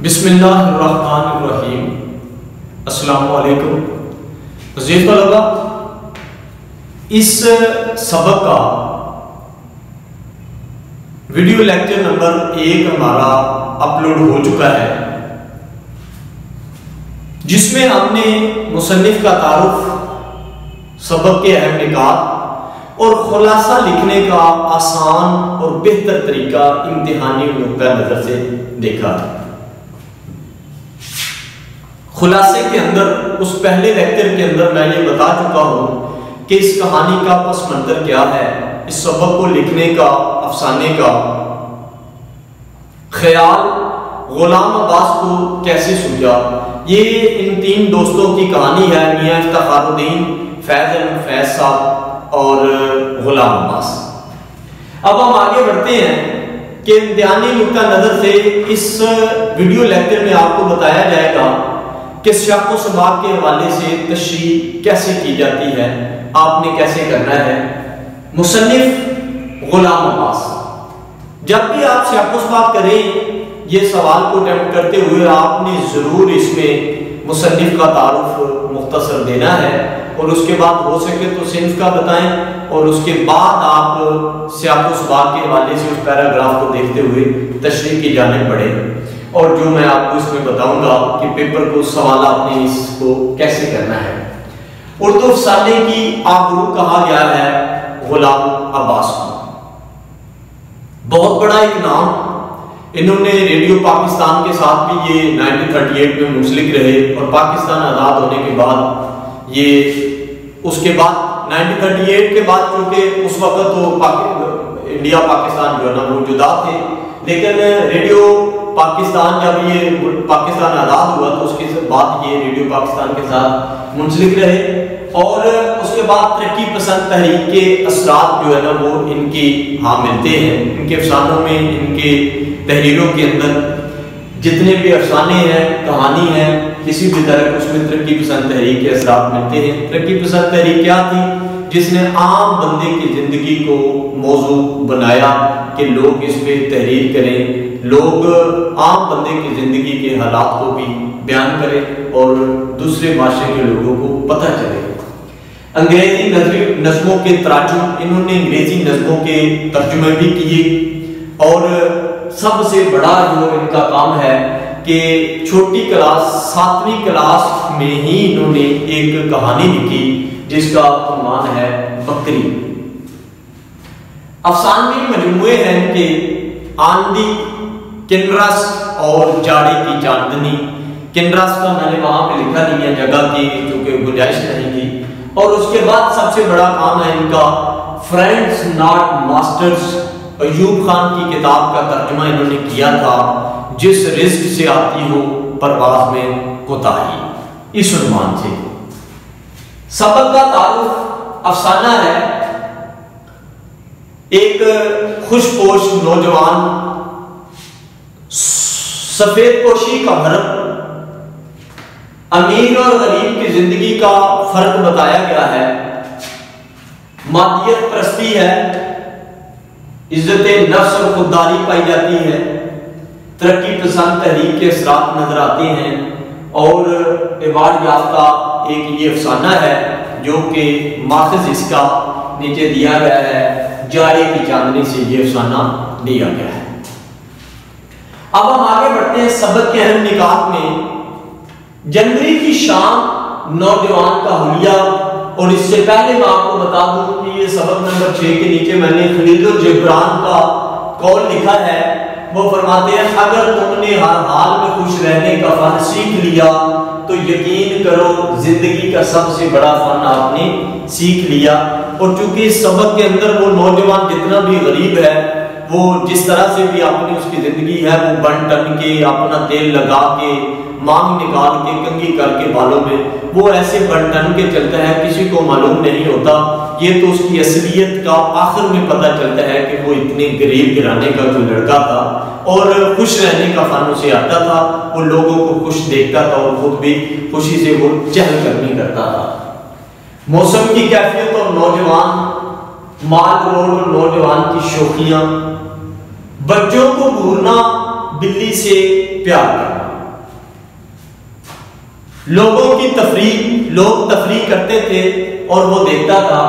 बिस्मिल्लाहिर्रहमानिर्रहीम। अस्सलामु अलैकुम। अज़ीज़ तलबा, इस सबक का वीडियो लेक्चर नंबर 1 हमारा अपलोड हो चुका है, जिसमें हमने मुसन्निफ का तारुफ, सबक के अहम निकात और खुलासा लिखने का आसान और बेहतर तरीका इम्तिहानी नुक्ता नजर से देखा। खुलासे के अंदर, उस पहले लेक्चर के अंदर मैं ये बता चुका हूं कि इस कहानी का पस मंजर क्या है, इस सबक को लिखने का, अफसाने का ख्याल गुलाम अब्बास को कैसे सूझा। ये इन 3 दोस्तों की कहानी है, मियां इफ्तिखारुद्दीन, फैज साहब और गुलाम अब्बास। अब हम आगे बढ़ते हैं कि इम्तिहानी नुक्ता नजर से इस वीडियो लेक्चर में आपको बताया जाएगा कि शक व सबाक के हवाले से तशरीह कैसे की जाती है, आपने कैसे करना है। मुसन्निफ गुलाम अब्बास, जब भी आप शक व सबाक करें, ये सवाल को अटेम्प्ट करते हुए आपने जरूर इसमें मुसन्निफ का तारुफ मुख्तसर देना है, और उसके बाद हो सके तो सिन्फ का बताएं, और उसके बाद आप शक व सबाक के हवाले से उस पैराग्राफ को देखते हुए तशरीह की जानिब बढ़ें। और जो मैं आपको इसमें बताऊंगा कि पेपर को सवाल आपने इसको कैसे करना है। उर्दू अफसाने की आबरू कहा गया है गुलाम अब्बास को। बहुत बड़ा एक नाम, इन्होंने रेडियो पाकिस्तान के साथ भी ये 1938 में मुंसलिक रहे, और पाकिस्तान आज़ाद होने के बाद ये, उसके बाद 1938 के बाद, क्योंकि उस वक्त तो इंडिया पाकिस्तान जो है ना वो जुदा थे, लेकिन रेडियो पाकिस्तान, जब ये पाकिस्तान आज़ाद हुआ तो उसके बाद ये रेडियो पाकिस्तान के साथ मुंसलिक रहे, और उसके बाद तरक्की पसंद तहरीक के असरात जो है ना वो इनकी मिलते हैं। इनके अफसानों में, इनके तहरीरों के अंदर जितने भी अफसाने हैं, कहानी है, किसी भी तरह उसमें तरक्की पसंद तहरीक के असरात मिलते हैं। तरक्की पसंद तहरीक क्या थी? जिसने आम बंदे की जिंदगी को मौजू बनाया कि लोग इस पे तहरीर करें, लोग आम बंदे की जिंदगी के हालात को भी बयान करें और दूसरे माशरे के लोगों को पता चले। अंग्रेजी नज़्मों के तराजुम, इन्होंने अंग्रेजी नज़्मों के तर्जुमे भी किए, और सबसे बड़ा जो इनका काम है कि छोटी क्लास 7वीं क्लास में ही इन्होंने एक कहानी लिखी जिसका उन्वान है बकरी। अफसानवी मजमूए हैं इनके आंधी, किन्नरस और जाड़े की चांदनी। किन्नरस का मैंने वहां पे लिखा नहीं है जगह की, क्योंकि गुंजाइश नहीं थी। और उसके बाद सबसे बड़ा काम है इनका friends not masters. Ayub Khan की किताब का तर्जुमा इन्होंने किया था, जिस रिस्क से आती हो परवाज में कोताही, इस उन्वान से। सबक का तारुफ अफसाना है एक खुशपोश नौजवान, सफेद पोशी का भरत, अमीर और गरीब की जिंदगी का फर्क बताया गया है। मादियत परस्ती है, इज्जत नफ्स और खुददारी पाई जाती है, तरक्की पसंद तहरीक के असरात नजर आते हैं, और अवार्ड याफ्ता एक ये अफसाना है जो कि माखज़ इसका नीचे दिया गया है, जाड़े की चांदनी से ये अफसाना दिया गया है। अब हम आगे बढ़ते हैं सबक के अहम निकात में। जनवरी की शाम, नौजवान का हुलिया। और इससे पहले मैं आपको बता दूं कि ये सबक नंबर 6 के नीचे मैंने खलील जिब्रान का कौल लिखा है। वो फरमाते हैं, अगर तुमने हर हाल में खुश रहने का फन सीख लिया तो यकीन करो जिंदगी का सबसे बड़ा फन आपने सीख लिया। और चूंकि इस सबक के अंदर वो नौजवान जितना भी गरीब है, वो जिस तरह से भी अपनी उसकी जिंदगी है, वो बन टन के, अपना तेल लगा के, मांग निकाल के, कंघी करके बालों में, वो ऐसे बन टन के चलता है, किसी को मालूम नहीं होता। ये तो उसकी असलियत का आखिर में पता चलता है कि वो इतने गरीब घराने का कोई लड़का था, और खुश रहने का फन उसे आता था। वो लोगों को खुश देखता था और खुद भी खुशी से वो चहलकदमी करता था। मौसम की कैफियत और नौजवान, माल रोड और नौजवान की शौकियां, बच्चों को घूरना, बिल्ली से प्यार करना। लोग तफरीह करते थे और वो देखता था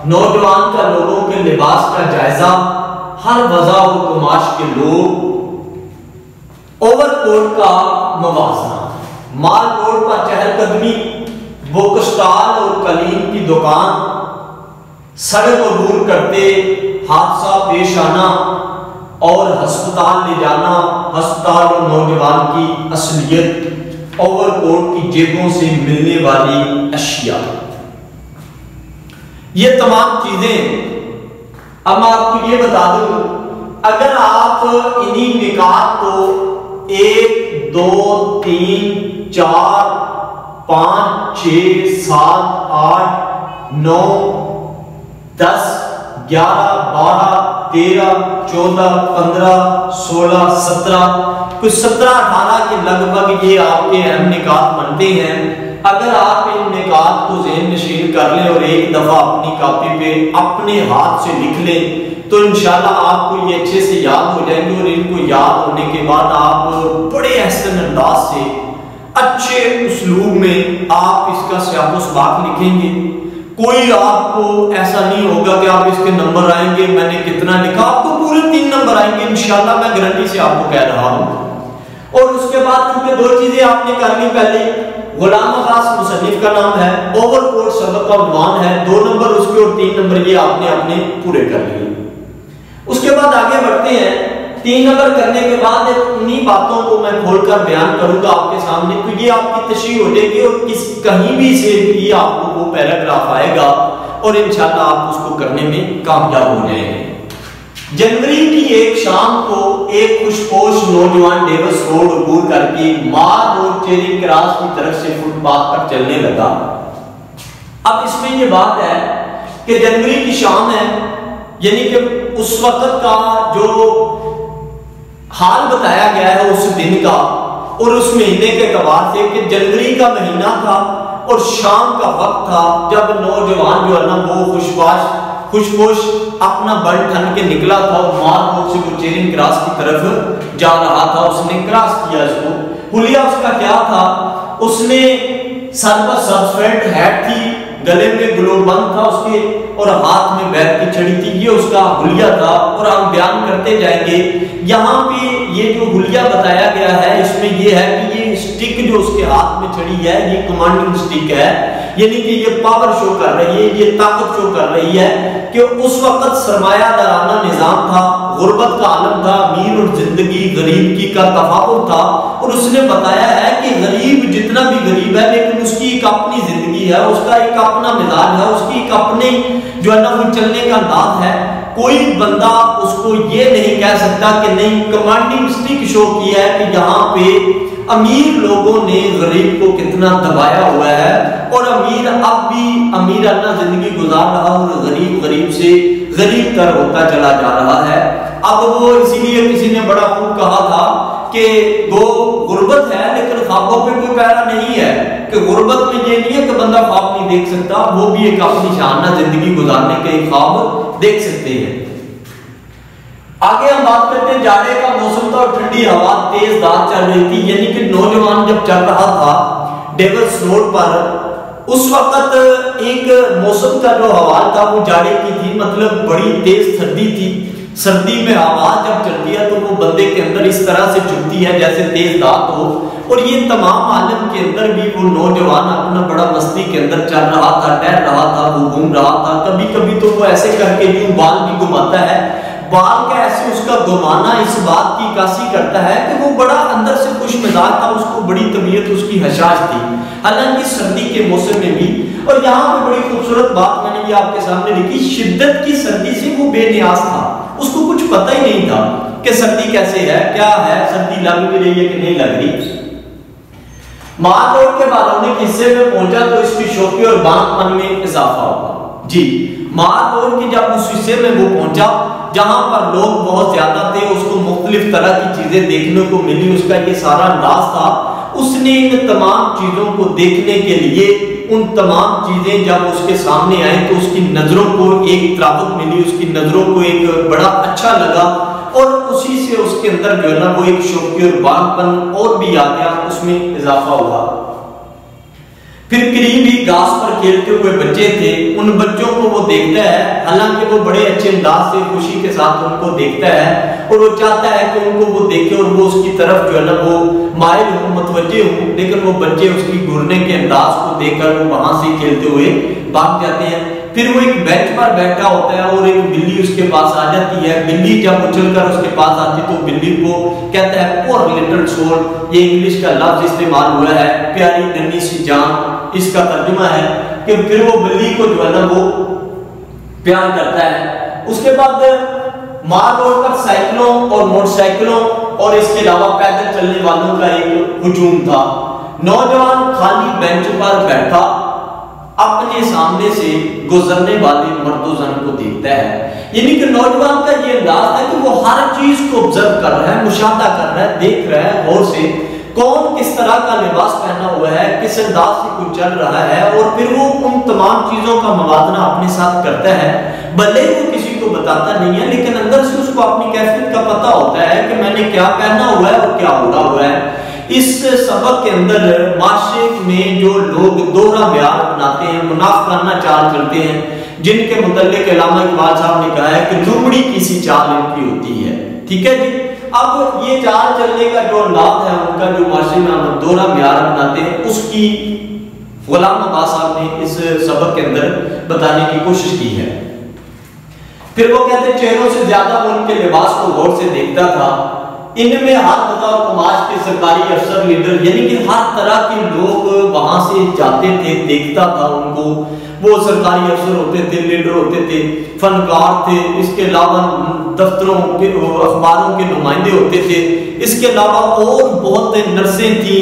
नौजवान का लोगों के लिबास का जायजा, हर वज़ा और कुमाश के लोग, ओवरकोट का मवाजना, माल रोड पर चहलकदमी, बुक स्टॉल और कलीन की दुकान, सड़क अबूर करते हादसा पेश आना और अस्पताल ले जाना, अस्पताल और नौजवान की असलियत, ओवरकोट की जेबों से मिलने वाली अशिया, ये तमाम चीजें। अब मैं आपको ये बता दूं, अगर आप इन्हीं निकात को 1 2 3 4 5 6 7 8 9 10 11 12 13 14 15 16 17 कुछ 17 18 के लगभग ये आपके अहम निकात बनते हैं। अगर आप इन निकात को ज़हन नशीन कर लें और एक दफा अपनी कॉपी पे अपने हाथ से लिख लें तो इंशाल्लाह आपको ये अच्छे से याद हो जाएंगे और इनको याद होने के बाद आप बड़े एहसन अंदाज से अच्छे उस्लूब में आप इसका सियाक़-ओ-सबाक़ लिखेंगे। कोई आपको ऐसा नहीं होगा कि आप इसके नंबर आएंगे मैंने कितना लिखा, आपको पूरे 3 नंबर आएंगे इंशाल्लाह, मैं गारंटी से आपको कह रहा हूं। और उसके बाद क्योंकि 2 चीजें आपने कर ली, पहले गुलाम अब्बास मुसन्निफ का नाम है, ओवरकोट सबक का उन्वान है, 2 नंबर उसके और 3 नंबर ये आपने अपने पूरे कर लिए। उसके बाद आगे बढ़ते हैं। 3 नंबर करने के बाद उन्हीं बातों को मैं खोलकर बयान करूंगा आपके सामने, तो ये आपकी तशरीह हो जाएगी और कहीं भी से भी आपको वो पैराग्राफ आएगा और इंशाल्लाह आप उसको करने में कामयाब हो जाएंगे। जनवरी की एक शाम को एक खुशपोश नौजवान डेविस रोड अबूर करके मार रोड चेरिंग क्रॉस की तरफ से फुटपाथ पर चलने लगा। अब इसमें ये बात है कि जनवरी की शाम है, यानी कि उस वक्त का जो हाल बताया गया है उस दिन का और उस महीने के एतबार से कि जनवरी का महीना था और शाम का वक्त था जब नौजवान जो है ना वो खुशपोश अपना बल ठन के निकला था और मार रोड से वो चेरिंग क्रॉस की तरफ जा रहा था। उसने क्रॉस किया इसको। हुलिया उसका क्या था, उसने सर पर सस्पेंड हैट थी, गले में ग्लोबंद था उसके और हाथ में बैग की छड़ी थी, ये उसका हुलिया था। और हम बयान करते जाएंगे। यहाँ पे ये जो हुलिया बताया गया है इसमें ये है कि ये स्टिक जो उसके हाथ में छड़ी है ये कमांडिंग स्टिक है, यानी कि ये पावर शो कर रही है, ये ताकत शो कर रही है कि उस वक्त सरमायादाराना निजाम था, गुर्बत का आलम था, अमीर और जिंदगी गरीब की का तफावुत था। और उसने बताया है कि गरीब जितना भी गरीब है लेकिन उसकी एक अपनी जिंदगी है, उसका एक अपना मिजाज है, उसकी एक अपनी जो है ना वो चलने का अंदाज है। कोई बंदा उसको ये नहीं कह सकता कि नहीं, कमांडिंग स्टिक शो किया है कि यहाँ पे अमीर लोगों ने गरीब को कितना दबाया हुआ है और अमीर अब भी अमीराना जिंदगी गुजार रहा और गरीब गरीब से गरीब तर होता चला जा रहा है। अब वो इसीलिए किसी ने बड़ा खूब कहा था कि वो गुर्बत है लेकिन ख्वाबों पे कोई पैरा नहीं है, कि गुर्बत में ये नहीं है कि बंदा ख्वाब नहीं देख सकता, वो भी एक अपनी शानदार जिंदगी गुजारने के एक ख्वाब देख सकते हैं। आगे हम बात करते हैं, जाड़े का मौसम था और ठंडी हवा तेज दार चल रही थी, यानी कि नौजवान जब चल रहा था डेविस रोड पर उस वक्त एक मौसम का जो हवा था वो जाड़े की थी, मतलब बड़ी तेज सर्दी थी। सर्दी में हवा जब चलती है तो वो बंदे के अंदर इस तरह से चुभती है जैसे तेज दांत हो। और ये तमाम आलम के अंदर भी वो नौजवान अपना बड़ा मस्ती के अंदर चल रहा था, टहल रहा था, वो घूम रहा था। कभी कभी तो वो ऐसे करके यूं बाल भी घुमाता है, बाल का ऐसे उसका घुमाना इस बात की काशी करता है कि वो बड़ा अंदर से खुश मिजाज था, उसको बड़ी तबीयत उसकी हशाश थी, हालांकि सर्दी के मौसम में भी। और यहाँ पे बड़ी खूबसूरत बात मैंने ये आपके सामने लिखी, शिद्दत की सर्दी से वो बेनियाज था, उसको कुछ पता ही नहीं था कि सर्दी कैसे है, क्या है, सर्दी लग भी रही है कि नहीं लग रही। मार रोड के बालौनी के हिस्से में पहुंचा तो इसकी शौकी और बांकपन में इजाफा हुआ। जी, मार रोड के जब उस हिस्से में वो पहुंचा जहां पर लोग बहुत ज्यादा थे, उसको मुख्तलिफ तरह की चीजें देखने को मिली, उसका ये सारा अंदाज था। उसने इन तमाम चीजों को देखने के लिए उन तमाम चीजें जब उसके सामने आई तो उसकी नजरों को एक तरावत मिली, उसकी नजरों को एक बड़ा अच्छा लगा और उसी से उसके अंदर जो है ना वो एक शौकी और बांकपन और भी आ गया, उसमें इजाफा हुआ। फिर करीब ही घास पर खेलते हुए बच्चे थे, उन बच्चों को वो देखता है, हालांकि वो बड़े अच्छे अंदाज से खुशी के साथ उनको देखता है और वो चाहता है कि उनको वो देखे और वो उसकी तरफ जो है ना वो माइल हो, मुतवज्जे हो, लेकिन वो बच्चे उसकी घूरने के अंदाज को देखकर वो वहां से खेलते हुए भाग जाते हैं। फिर वो एक बेंच पर बैठा होता है और एक बिल्ली उसके पास आ जाती है। बिल्ली जब उछलकर उसके पास आती तो बिल्ली को कहता है पोर लिटिल सोल, ये इंग्लिश का लफ्ज इस्तेमाल हुआ है, प्यारी नन्ही सी जान, इसका तर्जुमा है कि फिर वो बिल्ली को जो है ना वो प्यार करता है। उसके बाद मार रोड पर साइकिलों और मोटरसाइकिलों और इसके अलावा पैदल चलने वालों का एक हुजूम था। नौजवान खाली बेंच पर बैठा अपने सामने से गुजरने वाले मर्दोजन को देखता है। यानी कि नौजवान का ये अंदाज है कि वो हर चीज को ऑब्जर्व कर रहा है, मुशाहदा कर रहा है, देख रहा है गौर से कौन किस तरह का लिबास पहना हुआ है, किस अंदाज से कुछ चल रहा है, और फिर वो उन तमाम चीजों का मुवाजना अपने साथ करता है। भले ही वो किसी को बताता नहीं है, लेकिन अंदर से उसको अपनी कैफियत का पता होता है कि मैंने क्या पहना हुआ है और क्या उड़ा हुआ है। इस सबक के अंदर माशरे में जो लोग दोहरा म्यार अपनाते हैं, मुनाफिकाना चाल चलते हैं, जिनके मुतल्लिक अल्लामा इकबाल साहब ने कहा है कि लुमड़ी किसी चाल इनकी होती है। ठीक है जी। अब ये चाल चलने का जो अंदाज है उनका, जो माशरे में दोहरा म्यार अपनाते हैं, उसकी गुलाम अब्बास साहब ने इस सबक के अंदर बताने की कोशिश की है। फिर वो कहते हैं चेहरों से ज्यादा वो उनके लिबास को गौर से देखता था। इनमें हर बतौर समाज के सरकारी अफसर, लीडर, यानी कि हर तरह के लोग वहां से जाते थे, देखता था उनको। वो सरकारी अफसर होते थे, लीडर होते थे, फनकार थे, इसके अलावा दफ्तरों के अखबारों के नुमाइंदे होते थे, इसके अलावा और बहुत नर्सें थी,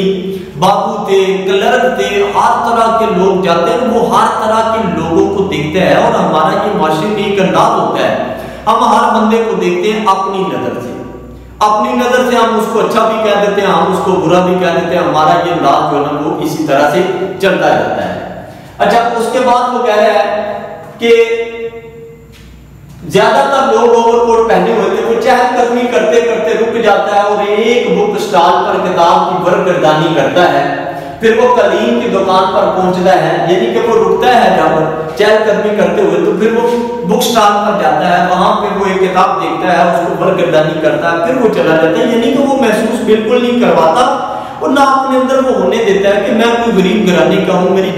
बाबू थे, क्लर्क थे, हर तरह के लोग जाते हैं। वो हर तरह के लोगों को देखते हैं और हमारा ये माशरे में एक अंदाज होता है, हम हर बंदे को देखते हैं अपनी नजर से। अपनी नजर से हम उसको अच्छा भी कह देते हैं, हम उसको बुरा भी कह देते हैं। हमारा ये अंदाज जो है ना वो इसी तरह से चलता रहता है। अच्छा, उसके बाद वो कह रहा है कि ज्यादातर लोग ओवरकोट पहने हुए थे। वो चहलकदमी करते करते रुक जाता है और एक बुक स्टॉल पर किताब की बरगर्दानी करता है। फिर वो कलीन की दुकान पर पहुंचता है, यानी कि वो रुकता है जब चहलकदमी करते हुए, तो फिर वो बुक स्टॉल पर जाता है, वहां पे वो एक किताब देखता है, उसको बरगर्दानी करता है, फिर वो चला जाता है। यानी कि वो महसूस बिल्कुल नहीं करवाता और ना अपने अंदर वो होने देता है कि मैं कोई गरीब घराने का हूं, मेरी